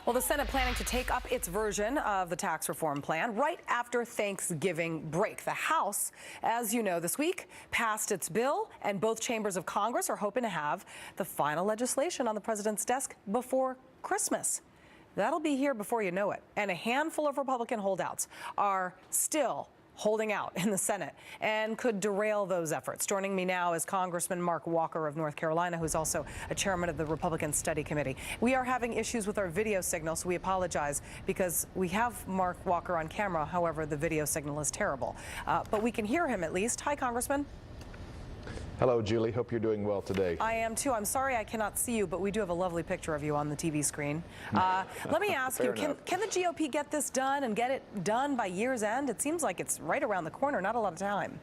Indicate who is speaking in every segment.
Speaker 1: Well, the Senate planning to take up its version of the tax reform plan right after Thanksgiving break. The House, as you know, this week passed its bill, and both chambers of Congress are hoping to have the final legislation on the president's desk before Christmas. That'll be here before you know it. And a handful of Republican holdouts are still holding out in the Senate and could derail those efforts. Joining me now is Congressman Mark Walker of North Carolina, who's also a chairman of the Republican Study Committee. We are having issues with our video signal, so we apologize because we have Mark Walker on camera. However, the video signal is terrible. But we can hear him at least. Hi, Congressman.
Speaker 2: Hello, Julie. Hope you're doing well today.
Speaker 1: I am too. I'm sorry I cannot see you, but we do have a lovely picture of you on the TV screen. Let me ask you, can the GOP get this done and get it done by year's end? It seems like it's right around the corner, not a lot of time.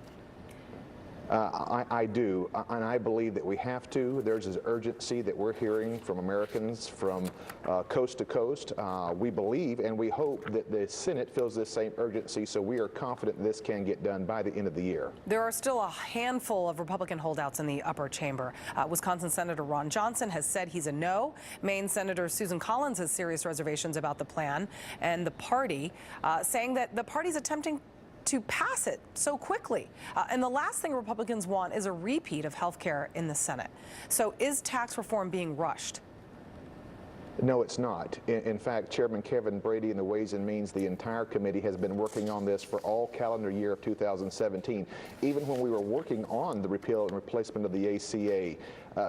Speaker 2: I do, and I believe that we have to. There's this urgency that we're hearing from Americans from coast to coast. We believe and we hope that the Senate feels this same urgency, so we are confident this can get done by the end of the year.
Speaker 1: There are still a handful of Republican holdouts in the upper chamber. Wisconsin Senator Ron Johnson has said he's a no. Maine Senator Susan Collins has serious reservations about the plan, and the party saying that the party's attempting to pass it so quickly. And the last thing Republicans want is a repeat of health care in the Senate. So is tax reform being rushed?
Speaker 2: No, it's not. In fact, Chairman Kevin Brady and the Ways and Means, the entire committee has been working on this for all calendar year of 2017. Even when we were working on the repeal and replacement of the ACA,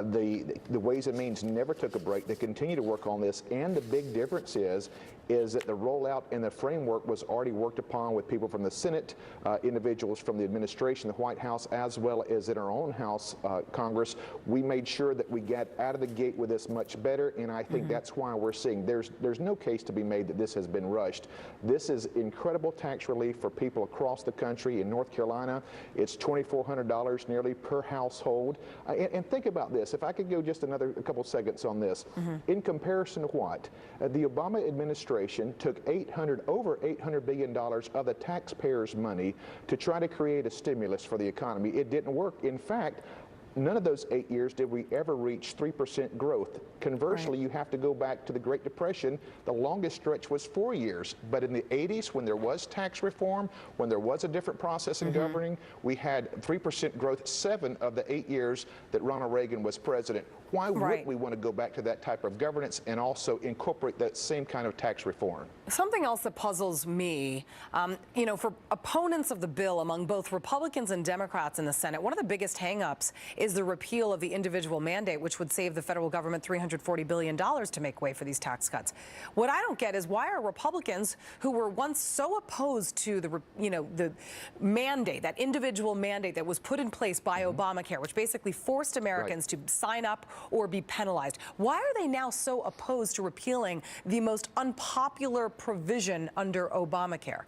Speaker 2: the Ways and Means never took a break. They continue to work on this, and the big difference is that the rollout and the framework was already worked upon with people from the Senate, individuals from the administration, the White House, as well as in our own House, Congress. We made sure that we got out of the gate with this much better, and I think that's why we're seeing there's no case to be made that this has been rushed. This is incredible tax relief for people across the country. In North Carolina, it's $2,400 nearly per household. And think about this. If I could go just a couple seconds on this. In comparison to what? The Obama administration took over $800 billion of the taxpayers' money to try to create a stimulus for the economy. It didn't work. In fact, none of those 8 years did we ever reach 3% growth. Conversely, you have to go back to the Great Depression. The longest stretch was 4 years. But in the 80s, when there was tax reform, when there was a different process in governing, we had 3% growth 7 of the 8 years that Ronald Reagan was president. Why would we want to go back to that type of governance and also incorporate that same kind of tax reform?
Speaker 1: Something else that puzzles me, you know, for opponents of the bill among both Republicans and Democrats in the Senate, one of the biggest hangups is the repeal of the individual mandate, which would save the federal government $340 billion to make way for these tax cuts. What I don't get is why are Republicans who were once so opposed to the mandate, that individual mandate that was put in place by Obamacare, which basically forced Americans to sign up or be penalized. Why are they now so opposed to repealing the most unpopular provision under Obamacare?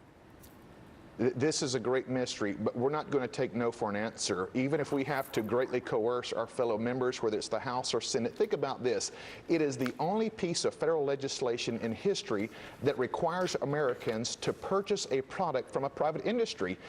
Speaker 2: This is a great mystery, but we're not going to take no for an answer, even if we have to greatly coerce our fellow members, whether it's the House or Senate. Think about this. It is the only piece of federal legislation in history that requires Americans to purchase a product from a private industry.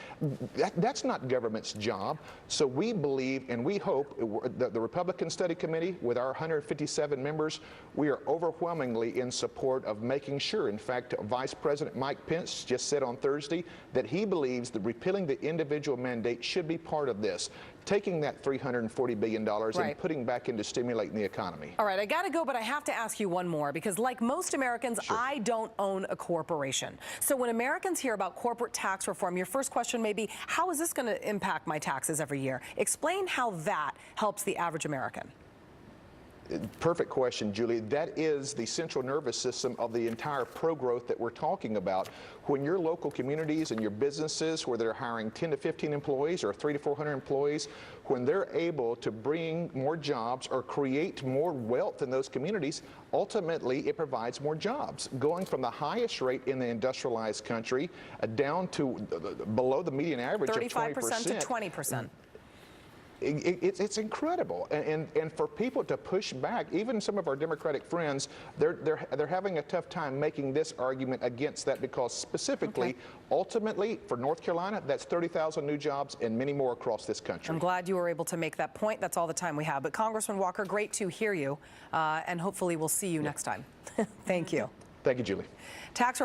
Speaker 2: That's not government's job. So we believe and we hope that the Republican Study Committee, with our 157 members, we are overwhelmingly in support of making sure. In fact, Vice President Mike Pence just said on Thursday that he believes that repealing the individual mandate should be part of this, taking that $340 billion and putting back into stimulating the economy.
Speaker 1: All right, I got to go, but I have to ask you one more, because like most Americans, I don't own a corporation. So when Americans hear about corporate tax reform, your first question may be, how is this going to impact my taxes every year? Explain how that helps the average American.
Speaker 2: Perfect question, Julie. That is the central nervous system of the entire pro-growth that we're talking about. When your local communities and your businesses, where they're hiring 10 to 15 employees or 300 to 400 employees, when they're able to bring more jobs or create more wealth in those communities, ultimately it provides more jobs. Going from the highest rate in the industrialized country down to below the median average of 20%.
Speaker 1: 35% to 20%.
Speaker 2: It's incredible, and for people to push back, even some of our Democratic friends, they're having a tough time making this argument against that, because specifically, ultimately, for North Carolina, that's 30,000 new jobs and many more across this country.
Speaker 1: I'm glad you were able to make that point. That's all the time we have. But Congressman Walker, great to hear you, and hopefully we'll see you next time. Thank you.
Speaker 2: Thank you, Julie.
Speaker 1: Tax